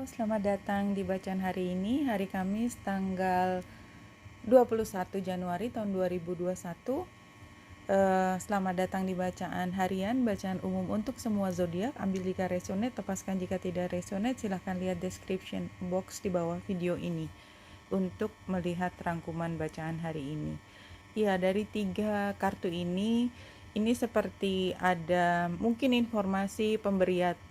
Selamat datang di bacaan hari ini, hari Kamis tanggal 21 Januari tahun 2021. Selamat datang di bacaan harian, bacaan umum untuk semua zodiak. Ambil jika resonate, lepaskan jika tidak resonate. Silahkan lihat description box di bawah video ini untuk melihat rangkuman bacaan hari ini. Ya, dari 3 kartu ini seperti ada mungkin informasi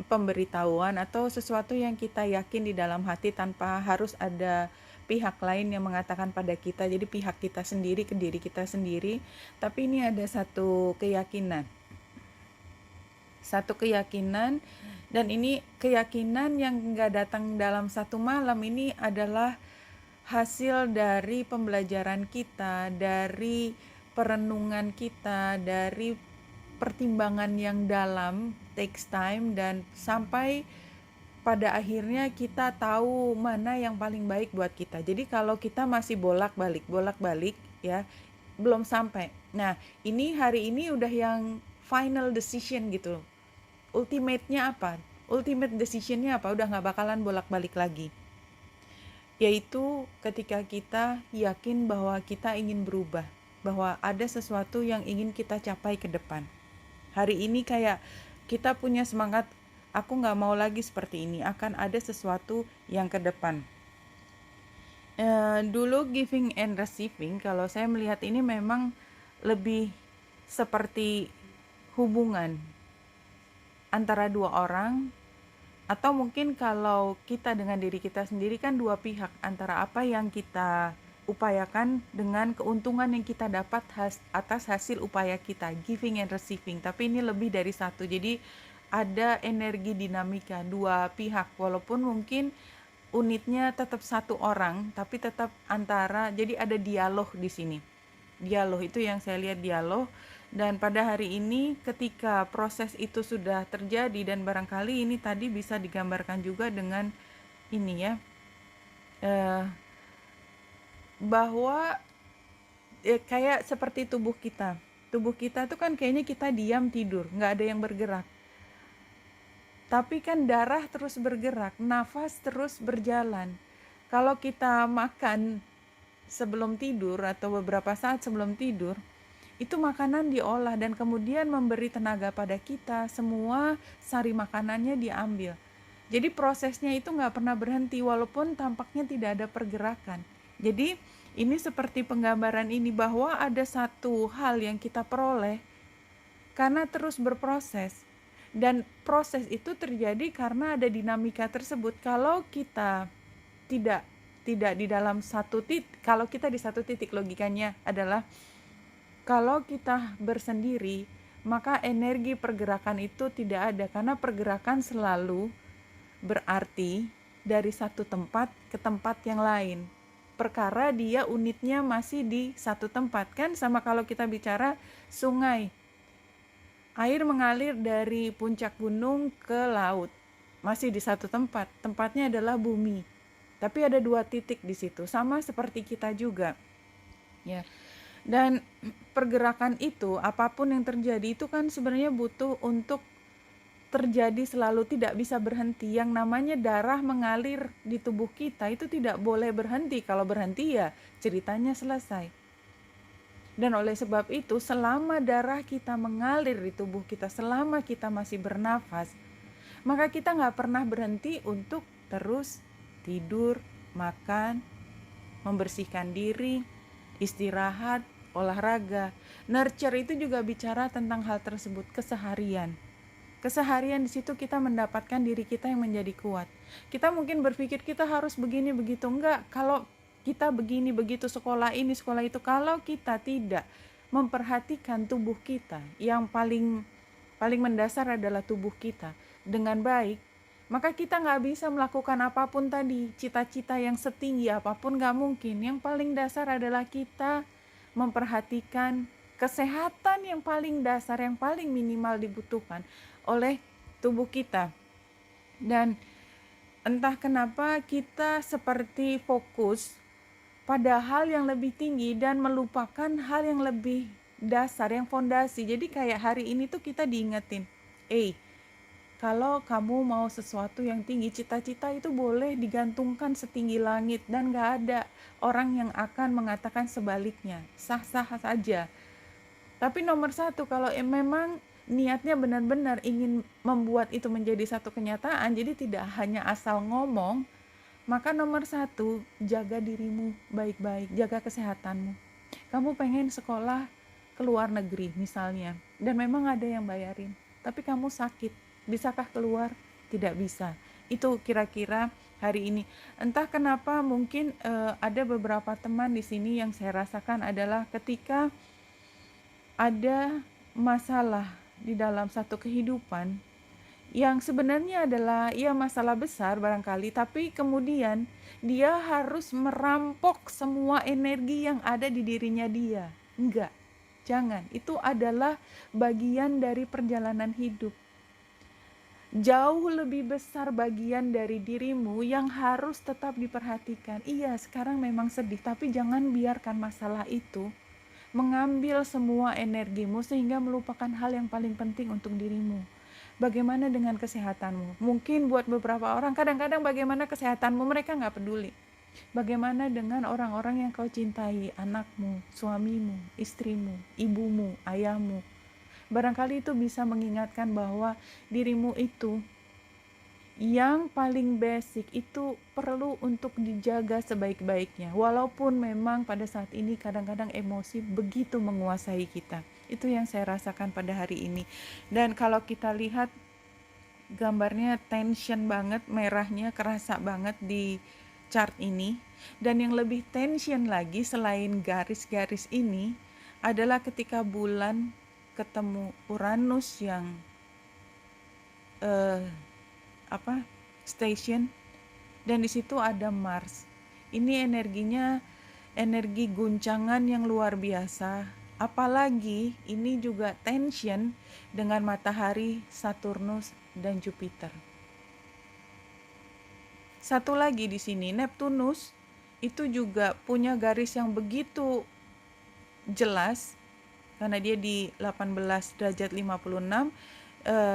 pemberitahuan atau sesuatu yang kita yakin di dalam hati tanpa harus ada pihak lain yang mengatakan pada kita. Jadi pihak kita sendiri ke diri kita sendiri. Tapi ini ada satu keyakinan. Dan ini keyakinan yang gak datang dalam satu malam. Ini adalah hasil dari pembelajaran kita, dari perenungan kita, dari pertimbangan yang dalam, takes time, dan sampai pada akhirnya kita tahu mana yang paling baik buat kita. Jadi kalau kita masih bolak-balik ya, belum sampai. Nah, ini hari ini udah yang final decision gitu. Ultimate-nya apa? Ultimate decision-nya apa? Udah gak bakalan bolak-balik lagi. Yaitu ketika kita yakin bahwa kita ingin berubah, bahwa ada sesuatu yang ingin kita capai ke depan. Hari ini kayak kita punya semangat, aku gak mau lagi seperti ini, akan ada sesuatu yang ke depan. Dulu giving and receiving, kalau saya melihat ini memang lebih seperti hubungan antara dua orang, atau mungkin kalau kita dengan diri kita sendiri kan dua pihak, antara apa yang kita upayakan dengan keuntungan yang kita dapat atas hasil upaya kita, giving and receiving. Tapi ini lebih dari satu, jadi ada energi dinamika dua pihak, walaupun mungkin unitnya tetap satu orang, tapi tetap antara, jadi ada dialog di sini. Dialog itu yang saya lihat, dialog. Dan pada hari ini ketika proses itu sudah terjadi, dan barangkali ini tadi bisa digambarkan juga dengan ini ya, bahwa kayak seperti tubuh kita tuh kan kayaknya kita diam tidur, nggak ada yang bergerak. Tapi kan darah terus bergerak, nafas terus berjalan. Kalau kita makan sebelum tidur atau beberapa saat sebelum tidur, itu makanan diolah dan kemudian memberi tenaga pada kita, semua sari makanannya diambil. Jadi prosesnya itu nggak pernah berhenti walaupun tampaknya tidak ada pergerakan. Jadi ini seperti penggambaran ini bahwa ada satu hal yang kita peroleh karena terus berproses. Dan proses itu terjadi karena ada dinamika tersebut. Kalau kita tidak di dalam satu titik, kalau kita di satu titik, logikanya adalah kalau kita bersendiri, maka energi pergerakan itu tidak ada, karena pergerakan selalu berarti dari satu tempat ke tempat yang lain. Perkara dia unitnya masih di satu tempat, kan sama kalau kita bicara sungai. Air mengalir dari puncak gunung ke laut, masih di satu tempat. Tempatnya adalah bumi. Tapi ada dua titik di situ, sama seperti kita juga. Ya. Dan pergerakan itu, apapun yang terjadi itu kan sebenarnya butuh untuk terjadi selalu, tidak bisa berhenti. Yang namanya darah mengalir di tubuh kita itu tidak boleh berhenti. Kalau berhenti ya ceritanya selesai. Dan oleh sebab itu, selama darah kita mengalir di tubuh kita, selama kita masih bernafas, maka kita gak pernah berhenti untuk terus tidur, makan, membersihkan diri, istirahat, olahraga. Nurture itu juga bicara tentang hal tersebut, keseharian. Keseharian di situ kita mendapatkan diri kita yang menjadi kuat. Kita mungkin berpikir kita harus begini begitu, enggak. Kalau kita begini begitu, sekolah ini sekolah itu, kalau kita tidak memperhatikan tubuh kita, yang paling mendasar adalah tubuh kita dengan baik, maka kita nggak bisa melakukan apapun tadi, cita-cita yang setinggi apapun nggak mungkin. Yang paling dasar adalah kita memperhatikan kesehatan yang paling dasar, yang paling minimal dibutuhkan oleh tubuh kita. Dan entah kenapa kita seperti fokus pada hal yang lebih tinggi dan melupakan hal yang lebih dasar, yang fondasi. Jadi kayak hari ini tuh kita diingetin, Kalau kamu mau sesuatu yang tinggi, cita-cita itu boleh digantungkan setinggi langit dan gak ada orang yang akan mengatakan sebaliknya, sah-sah saja. Tapi nomor satu, kalau memang niatnya benar-benar ingin membuat itu menjadi satu kenyataan, jadi tidak hanya asal ngomong, maka nomor satu, jaga dirimu baik-baik, jaga kesehatanmu. Kamu pengen sekolah ke luar negeri misalnya, dan memang ada yang bayarin, tapi kamu sakit, bisakah keluar? Tidak bisa. Itu kira-kira hari ini. Entah kenapa mungkin ada beberapa teman di sini yang saya rasakan adalah ketika ada masalah di dalam satu kehidupan yang sebenarnya adalah masalah besar barangkali, tapi kemudian dia harus merampok semua energi yang ada di dirinya dia. Enggak, jangan. Itu adalah bagian dari perjalanan hidup. Jauh lebih besar bagian dari dirimu yang harus tetap diperhatikan. Iya, sekarang memang sedih, tapi jangan biarkan masalah itu mengambil semua energimu sehingga melupakan hal yang paling penting untuk dirimu. Bagaimana dengan kesehatanmu? Mungkin buat beberapa orang, kadang-kadang bagaimana kesehatanmu mereka nggak peduli. Bagaimana dengan orang-orang yang kau cintai, anakmu, suamimu, istrimu, ibumu, ayahmu? Barangkali itu bisa mengingatkan bahwa dirimu itu yang paling basic itu perlu untuk dijaga sebaik-baiknya. Walaupun memang pada saat ini kadang-kadang emosi begitu menguasai kita. Itu yang saya rasakan pada hari ini. Dan kalau kita lihat gambarnya tension banget, merahnya kerasa banget di chart ini. Dan yang lebih tension lagi selain garis-garis ini adalah ketika bulan ketemu Uranus yang station, dan di situ ada Mars. Ini energinya energi guncangan yang luar biasa. Apalagi ini juga tension dengan matahari, Saturnus dan Jupiter. Satu lagi di sini, Neptunus itu juga punya garis yang begitu jelas karena dia di 18 derajat 56,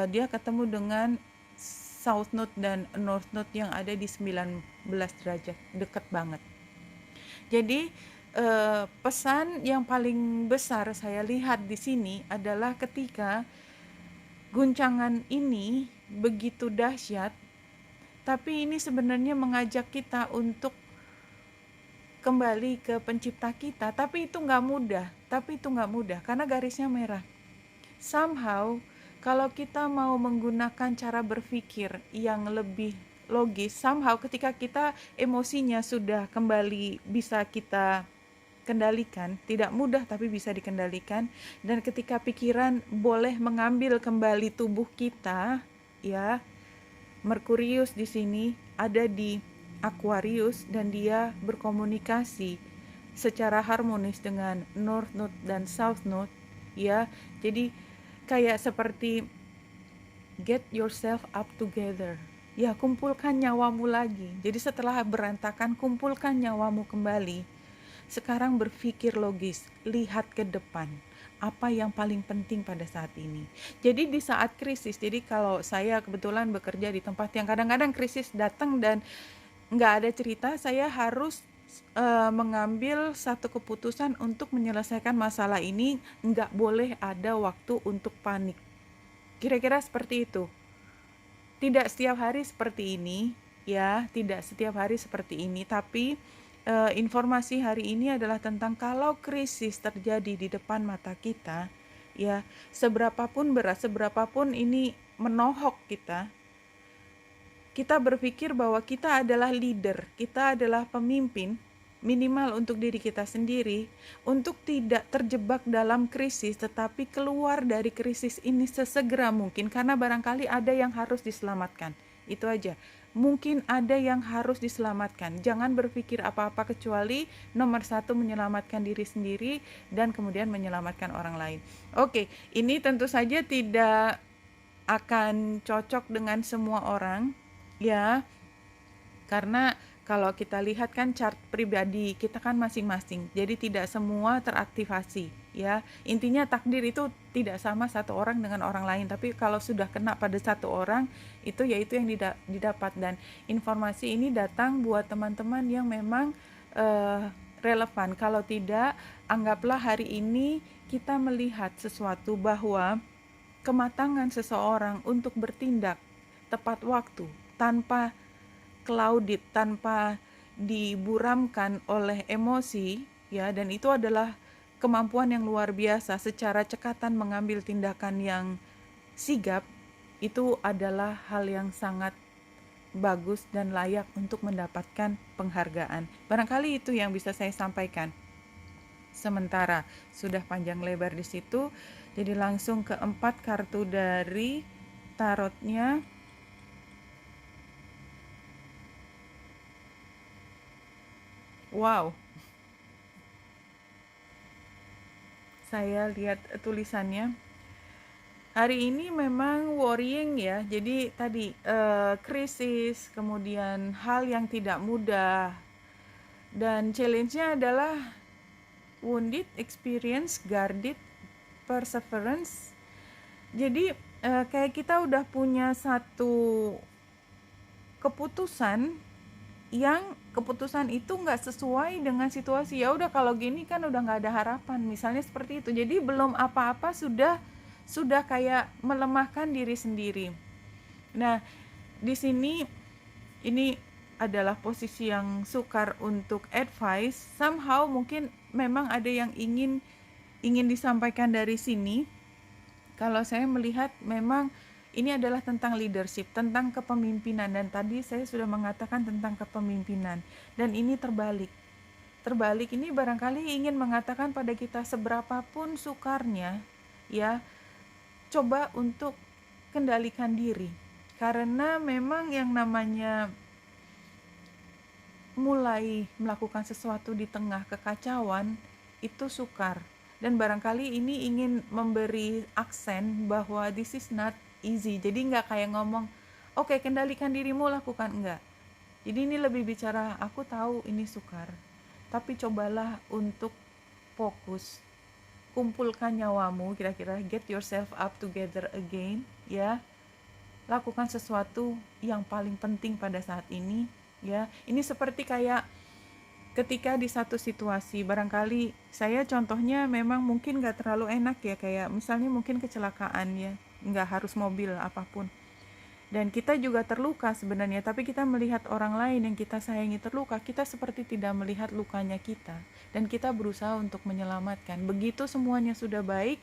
dia ketemu dengan South Node dan North Node yang ada di 19 derajat, dekat banget. Jadi pesan yang paling besar saya lihat di sini adalah ketika guncangan ini begitu dahsyat, tapi ini sebenarnya mengajak kita untuk kembali ke pencipta kita, tapi itu nggak mudah karena garisnya merah. Somehow kalau kita mau menggunakan cara berpikir yang lebih logis, somehow ketika kita emosinya sudah kembali bisa kita kendalikan, tidak mudah tapi bisa dikendalikan, dan ketika pikiran boleh mengambil kembali tubuh kita, ya. Merkurius di sini ada di Aquarius dan dia berkomunikasi secara harmonis dengan North Node dan South Node, ya. Jadi kayak seperti get yourself up together. Ya, kumpulkan nyawamu lagi. Jadi setelah berantakan, kumpulkan nyawamu kembali. Sekarang berpikir logis, lihat ke depan. Apa yang paling penting pada saat ini. Jadi di saat krisis, jadi kalau saya kebetulan bekerja di tempat yang kadang-kadang krisis datang dan nggak ada cerita, saya harus mengambil satu keputusan untuk menyelesaikan masalah ini. Nggak boleh ada waktu untuk panik. Kira-kira seperti itu. Tidak setiap hari seperti ini, ya, tidak setiap hari seperti ini, tapi informasi hari ini adalah tentang kalau krisis terjadi di depan mata kita, ya, seberapapun berat, seberapapun ini menohok kita berpikir bahwa kita adalah leader, kita adalah pemimpin, minimal untuk diri kita sendiri, untuk tidak terjebak dalam krisis, tetapi keluar dari krisis ini sesegera mungkin, karena barangkali ada yang harus diselamatkan. Itu aja. Mungkin ada yang harus diselamatkan. Jangan berpikir apa-apa kecuali nomor satu menyelamatkan diri sendiri dan kemudian menyelamatkan orang lain. Oke, ini tentu saja tidak akan cocok dengan semua orang, ya. Karena Kalau kita lihat kan chart pribadi kita kan masing-masing, jadi tidak semua teraktivasi ya. Intinya takdir itu tidak sama satu orang dengan orang lain, tapi kalau sudah kena pada satu orang itu yaitu yang didapat. Dan informasi ini datang buat teman-teman yang memang relevan. Kalau tidak, anggaplah hari ini kita melihat sesuatu bahwa kematangan seseorang untuk bertindak tepat waktu tanpa clouded, tanpa diburamkan oleh emosi ya, dan itu adalah kemampuan yang luar biasa. Secara cekatan mengambil tindakan yang sigap, itu adalah hal yang sangat bagus dan layak untuk mendapatkan penghargaan. Barangkali itu yang bisa saya sampaikan. Sementara sudah panjang lebar di situ, jadi langsung ke 4 kartu dari tarotnya. Wow, saya lihat tulisannya. Hari ini memang worrying ya, jadi tadi krisis, kemudian hal yang tidak mudah, dan challenge-nya adalah wounded, experience, guarded, perseverance. Jadi kayak kita udah punya satu keputusan yang keputusan itu nggak sesuai dengan situasi. Ya udah, kalau gini kan udah nggak ada harapan, misalnya seperti itu. Jadi belum apa-apa sudah kayak melemahkan diri sendiri. Nah, di sini ini adalah posisi yang sukar untuk advice. Somehow mungkin memang ada yang ingin disampaikan dari sini. Kalau saya melihat memang ini adalah tentang leadership, tentang kepemimpinan, dan tadi saya sudah mengatakan tentang kepemimpinan, dan ini terbalik. Terbalik ini barangkali ingin mengatakan pada kita, seberapapun sukarnya ya, coba untuk kendalikan diri, karena memang yang namanya mulai melakukan sesuatu di tengah kekacauan itu sukar. Dan barangkali ini ingin memberi aksen bahwa this is not easy. Jadi nggak kayak ngomong, oke, kendalikan dirimu, lakukan, enggak. Jadi ini lebih bicara, aku tahu ini sukar, tapi cobalah untuk fokus, kumpulkan nyawamu, kira-kira get yourself up together again ya. Lakukan sesuatu yang paling penting pada saat ini ya. Ini seperti kayak ketika di satu situasi, barangkali saya contohnya memang mungkin gak terlalu enak ya, kayak misalnya mungkin kecelakaan ya, gak harus mobil, apapun, dan kita juga terluka sebenarnya, tapi kita melihat orang lain yang kita sayangi terluka, kita seperti tidak melihat lukanya kita, dan kita berusaha untuk menyelamatkan. Begitu semuanya sudah baik,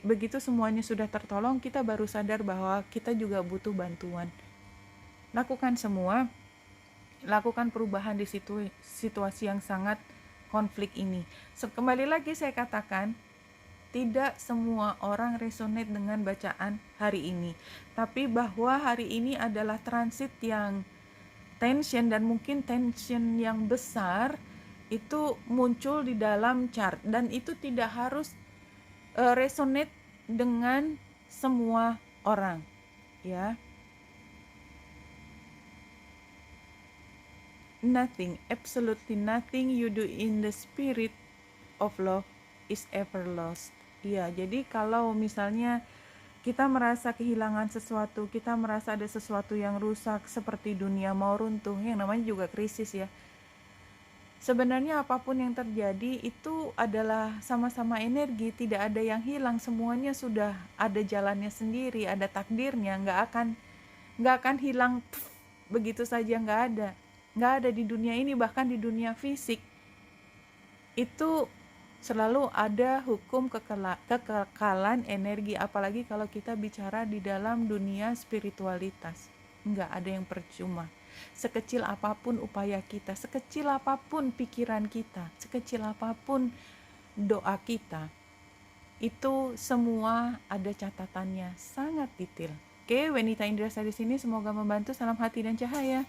begitu semuanya sudah tertolong, kita baru sadar bahwa kita juga butuh bantuan. Lakukan perubahan di situasi yang sangat konflik ini. Kembali lagi saya katakan, tidak semua orang resonate dengan bacaan hari ini, tapi bahwa hari ini adalah transit yang tension, dan mungkin tension yang besar itu muncul di dalam chart, dan itu tidak harus resonate dengan semua orang ya. Nothing, absolutely nothing you do in the spirit of love is ever lost. Iya, jadi kalau misalnya kita merasa kehilangan sesuatu, kita merasa ada sesuatu yang rusak, seperti dunia mau runtuh, yang namanya juga krisis ya. Sebenarnya apapun yang terjadi itu adalah sama-sama energi, tidak ada yang hilang, semuanya sudah ada jalannya sendiri, ada takdirnya, nggak akan hilang begitu saja, nggak ada di dunia ini. Bahkan di dunia fisik itu selalu ada hukum kekekalan energi, apalagi kalau kita bicara di dalam dunia spiritualitas, nggak ada yang percuma. Sekecil apapun upaya kita, sekecil apapun pikiran kita, sekecil apapun doa kita, itu semua ada catatannya, sangat detail. Oke, Wenita Indrasa di sini, semoga membantu. Salam hati dan cahaya.